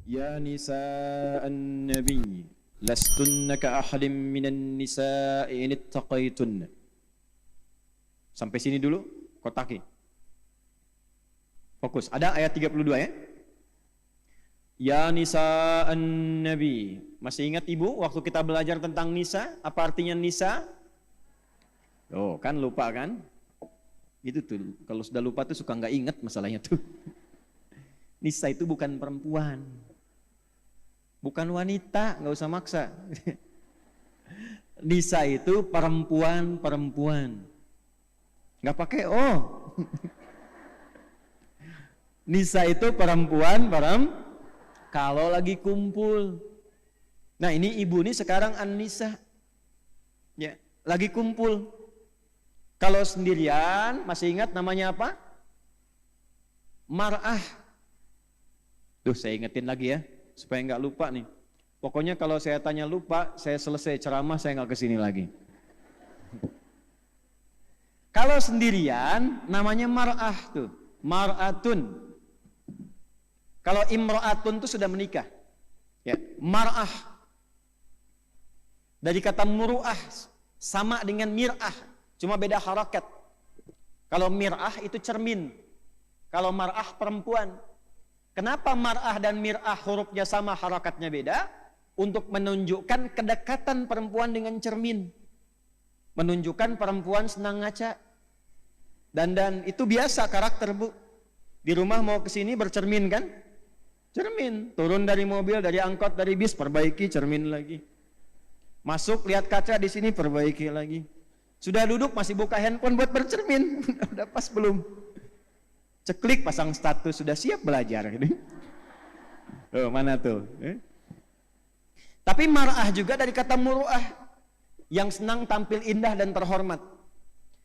Ya nisa'an nabi lastunna ka ahadin minan nisa'i in ittaqaitun. Sampai sini dulu, kotaki. Fokus. Ada ayat 32 ya. Ya nisa'an nabi. Masih ingat ibu waktu kita belajar tentang nisa? Apa artinya nisa? Oh, kan lupa kan? Gitu tuh. Kalau sudah lupa tuh suka nggak ingat masalahnya tuh. Nisa itu bukan perempuan. Bukan wanita, nggak usah maksa. Nisa itu perempuan. Nggak pakai oh. Nisa itu perempuan. Kalau lagi kumpul. Nah ini ibu nih sekarang an-nisa. Ya, lagi kumpul. Kalau sendirian, masih ingat namanya apa? Mar'ah. Tuh saya ingetin lagi ya, supaya nggak lupa nih. Pokoknya kalau saya tanya lupa, saya selesai ceramah, saya nggak kesini lagi. Kalau sendirian, namanya mar'ah tuh, mar'atun. Kalau imra'atun tuh sudah menikah. Ya, mar'ah. Dari kata muru'ah, sama dengan mir'ah, cuma beda harakat. Kalau mir'ah itu cermin, kalau mar'ah perempuan. Kenapa mar'ah dan mir'ah hurufnya sama, harakatnya beda? Untuk menunjukkan kedekatan perempuan dengan cermin. Menunjukkan perempuan senang ngaca. Dan itu biasa karakter bu. Di rumah mau kesini bercermin kan? Cermin. Turun dari mobil, dari angkot, dari bis, perbaiki cermin lagi. Masuk lihat kaca di sini, perbaiki lagi. Sudah duduk masih buka handphone buat bercermin. Udah pas belum? Ceklik pasang status, sudah siap belajar. Oh, mana tuh? Tapi mar'ah juga dari kata muru'ah, yang senang tampil indah dan terhormat.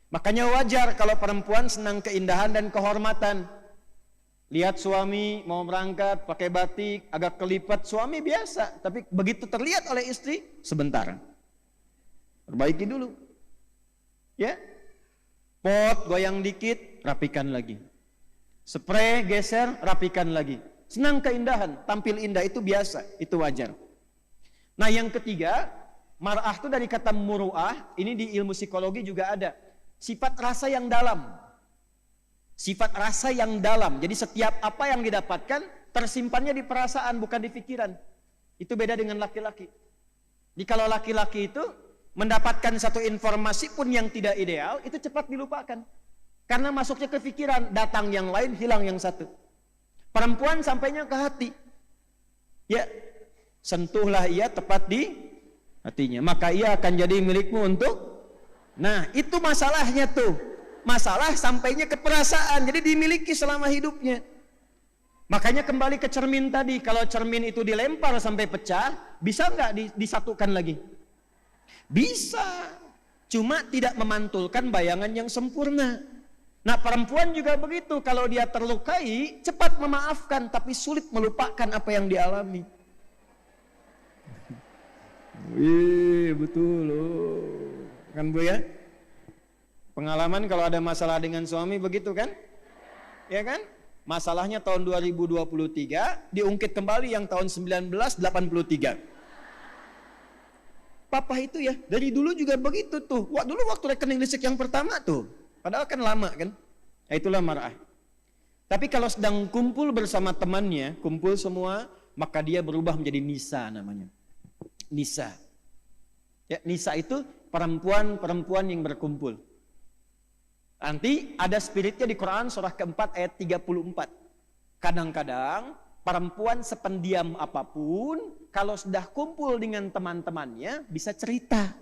Makanya wajar kalau perempuan senang keindahan dan kehormatan. Lihat suami mau berangkat pakai batik, agak kelipat, suami biasa. Tapi begitu terlihat oleh istri, sebentar. Perbaiki dulu. Ya, pot goyang dikit, rapikan lagi. Spray geser, rapikan lagi. Senang keindahan, tampil indah, itu biasa, itu wajar. Nah yang ketiga, mar'ah itu dari kata muru'ah, ini di ilmu psikologi juga ada. Sifat rasa yang dalam. Sifat rasa yang dalam. Jadi setiap apa yang didapatkan, tersimpannya di perasaan, bukan di pikiran. Itu beda dengan laki-laki. Jadi kalau laki-laki itu mendapatkan satu informasi pun yang tidak ideal, itu cepat dilupakan. Karena masuknya ke pikiran, datang yang lain, hilang yang satu. Perempuan sampainya ke hati. Ya, sentuhlah ia tepat di hatinya. Maka ia akan jadi milikmu untuk. Nah, itu masalahnya tuh. Masalah sampainya ke perasaan, jadi dimiliki selama hidupnya. Makanya kembali ke cermin tadi. Kalau cermin itu dilempar sampai pecah, bisa nggak disatukan lagi? Bisa. Cuma tidak memantulkan bayangan yang sempurna. Nah perempuan juga begitu, kalau dia terlukai cepat memaafkan, tapi sulit melupakan apa yang dialami. Wih betul loh, kan bu ya? Pengalaman kalau ada masalah dengan suami begitu kan? Ya kan? Masalahnya tahun 2023 diungkit kembali yang tahun 1983. Papa itu ya dari dulu juga begitu tuh. Wah dulu waktu rekening listrik yang pertama tuh. Padahal kan lama kan? Nah, itulah mar'ah. Tapi kalau sedang kumpul bersama temannya, kumpul semua, maka dia berubah menjadi nisa namanya. Nisa. Ya, nisa itu perempuan-perempuan yang berkumpul. Nanti ada spiritnya di Quran surah keempat ayat 34. Kadang-kadang perempuan sependiam apapun, kalau sudah kumpul dengan teman-temannya bisa cerita.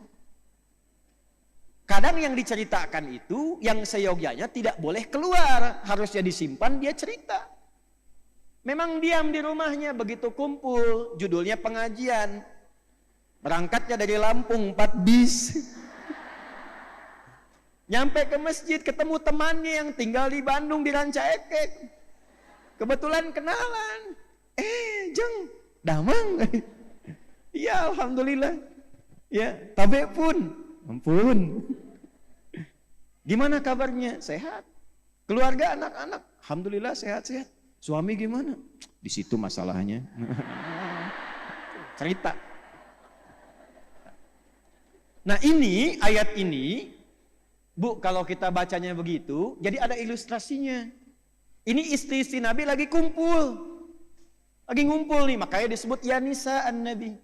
Kadang yang diceritakan itu yang seyogyanya tidak boleh keluar, harusnya disimpan, dia cerita. Memang diam di rumahnya, begitu kumpul, judulnya pengajian. Berangkatnya dari Lampung 4 bis. Nyampe ke masjid, ketemu temannya yang tinggal di Bandung di Ranca Ekek. Kebetulan kenalan. Jeng, damang. Ya alhamdulillah. Ya, tabe pun. Ampun. Gimana kabarnya? Sehat. Keluarga, anak-anak, alhamdulillah sehat-sehat. Suami gimana? Di situ masalahnya. Cerita. Nah ini, ayat ini, Bu, kalau kita bacanya begitu, jadi ada ilustrasinya. Ini istri-istri Nabi lagi kumpul. Lagi ngumpul nih, makanya disebut ya nisa an-nabi.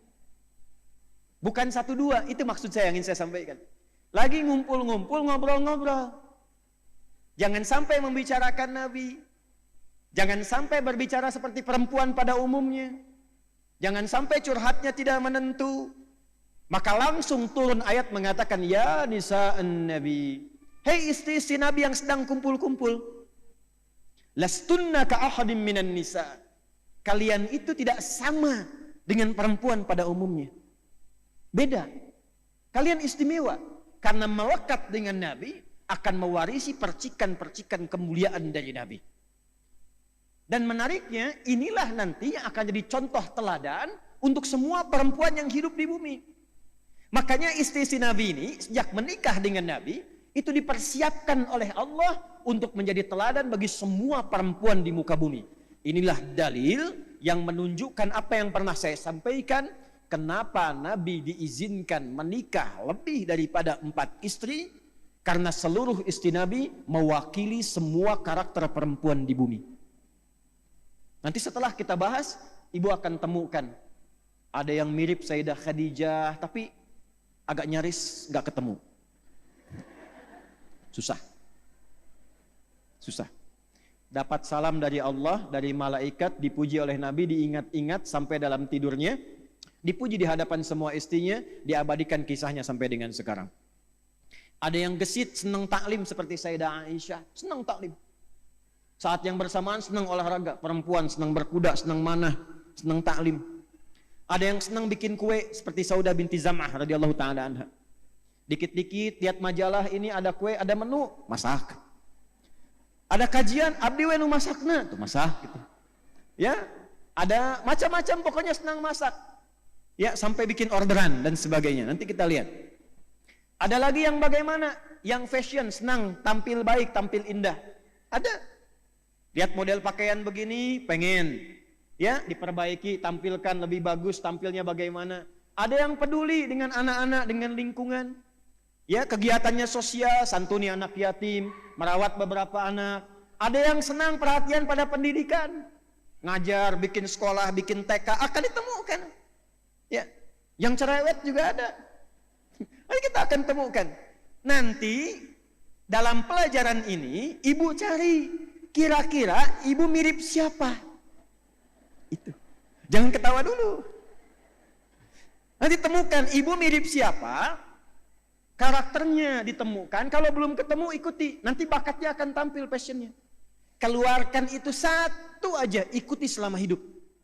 Bukan 1-2, itu maksud saya yang ingin saya sampaikan. Lagi ngumpul-ngumpul, ngobrol-ngobrol. Jangan sampai membicarakan Nabi. Jangan sampai berbicara seperti perempuan pada umumnya. Jangan sampai curhatnya tidak menentu. Maka langsung turun ayat mengatakan, ya nisa an-nabi. Hei istri-istri Nabi yang sedang kumpul-kumpul. Lastunna ka ahadim minan nisa. Kalian itu tidak sama dengan perempuan pada umumnya. Beda. Kalian istimewa. Karena melekat dengan Nabi akan mewarisi percikan-percikan kemuliaan dari Nabi. Dan menariknya, inilah nanti yang akan jadi contoh teladan untuk semua perempuan yang hidup di bumi. Makanya istri-istri Nabi ini sejak menikah dengan Nabi itu dipersiapkan oleh Allah untuk menjadi teladan bagi semua perempuan di muka bumi. Inilah dalil yang menunjukkan apa yang pernah saya sampaikan, kenapa Nabi diizinkan menikah lebih daripada 4 istri, karena seluruh istri Nabi mewakili semua karakter perempuan di bumi. Nanti setelah kita bahas, ibu akan temukan ada yang mirip Sayyidah Khadijah, tapi agak nyaris gak ketemu. Susah. Dapat salam dari Allah, dari malaikat, dipuji oleh Nabi, diingat-ingat sampai dalam tidurnya, dipuji di hadapan semua istrinya, diabadikan kisahnya sampai dengan sekarang. Ada yang gesit, senang taklim seperti Sayyidah Aisyah, senang taklim. Saat yang bersamaan senang olahraga, perempuan senang berkuda, senang manah, senang taklim. Ada yang senang bikin kue seperti Saudah binti Zam'ah radhiyallahu taala anha. Dikit-dikit lihat majalah, ini ada kue, ada menu, masak. Ada kajian, abdi we nu masakna, tuh masak gitu. Ya, ada macam-macam, pokoknya senang masak. Ya, sampai bikin orderan dan sebagainya. Nanti kita lihat. Ada lagi yang bagaimana? Yang fashion, senang tampil baik, tampil indah. Ada. Lihat model pakaian begini, pengen. Ya, diperbaiki, tampilkan lebih bagus, tampilnya bagaimana. Ada yang peduli dengan anak-anak, dengan lingkungan. Ya, kegiatannya sosial, santuni anak yatim, merawat beberapa anak. Ada yang senang perhatian pada pendidikan. Ngajar, bikin sekolah, bikin TK, akan ditemukan. Ya, yang cerewet juga ada. Nanti kita akan temukan. Nanti dalam pelajaran ini ibu cari kira-kira ibu mirip siapa. Itu. Jangan ketawa dulu. Nanti temukan ibu mirip siapa, karakternya ditemukan. Kalau belum ketemu ikuti. Nanti bakatnya akan tampil, passionnya. Keluarkan itu satu aja, ikuti selama hidup.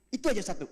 Itu aja satu.